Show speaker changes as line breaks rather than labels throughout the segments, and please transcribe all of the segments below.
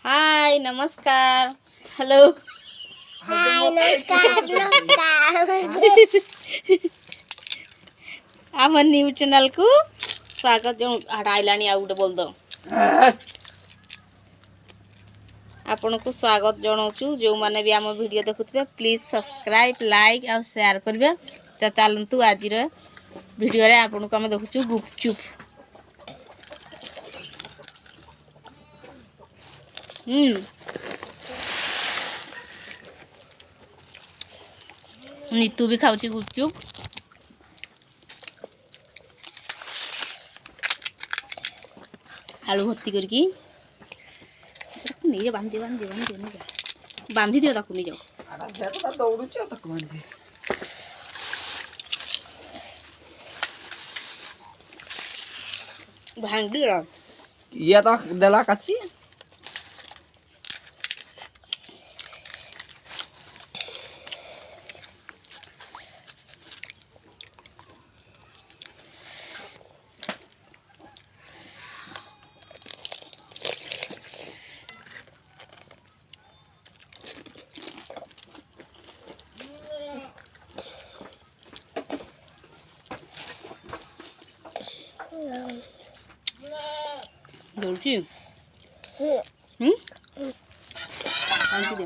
हाय नमस्कार hello
hi नमस्कार नमस्कार
आम न्यूज चैनल को स्वागत जो हटाइलानी आ गोटे बोल दो आपण को स्वागत जनाऊँ जो मैंने भी आम वीडियो देखुवे प्लीज सब्सक्राइब लाइक और शेयर करेंगे तो चलतु आज वीडियो रे आपण को आम देखु गुपचुप नीतू भी खाऊची गुपचुप आलू भर्ती करके नहीं जा बांधी बांधी बांधी नहीं जा बांधी दियो ताकू नहीं जाओ
दौड़ुच ताकू बांधी
भांगी रा
या तो देला काची
जोड़ची बांधी दे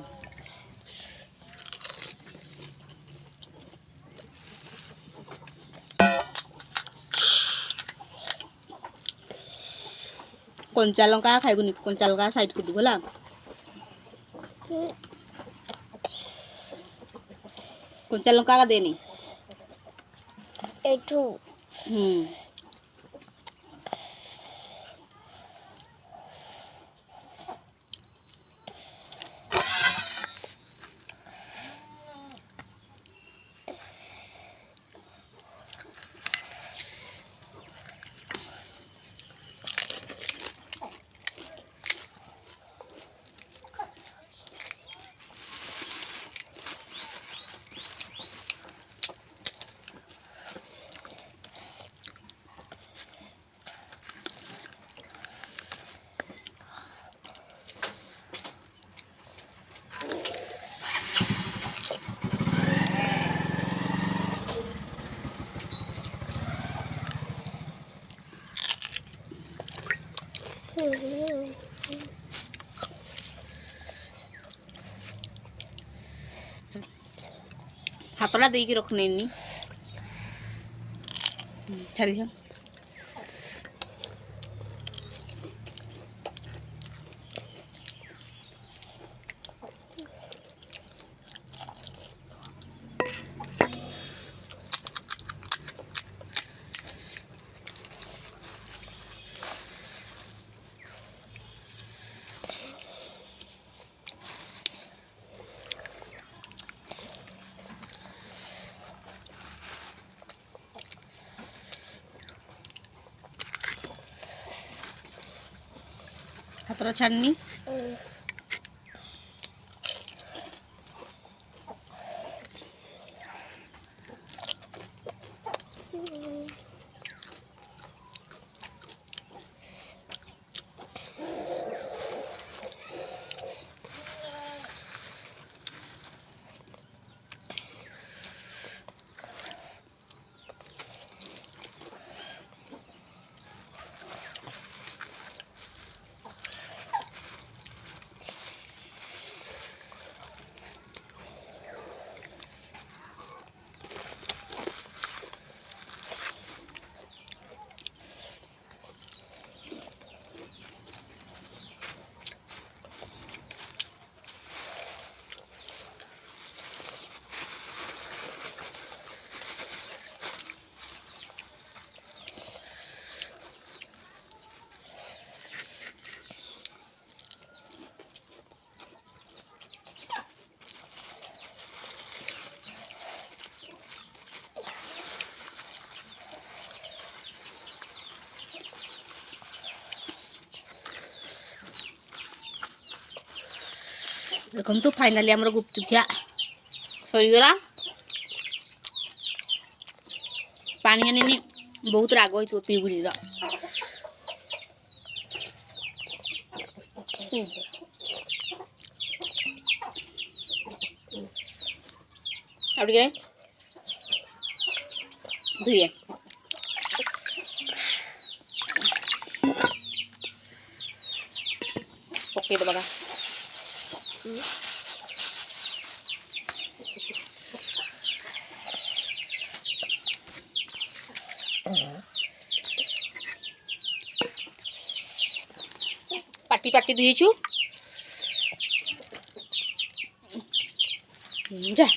कंचा लंका खाइबुनी कंचा लंका साइड कर दी होला कंचा लंका का देनी
एटू
हाथड़ा दे के रखने नी चलिए हाथड़ा छाड़नी देखो तो फाइनली आमर गुपचुप खिया सरीगला पानी आनी बहुत राग हो पीबुड़ी ଆଉ ଟିକେ ଧୁଏ ପକେଇଦେବା କା ପାଟି ପାଟି ଧୁଇଛୁ ଯା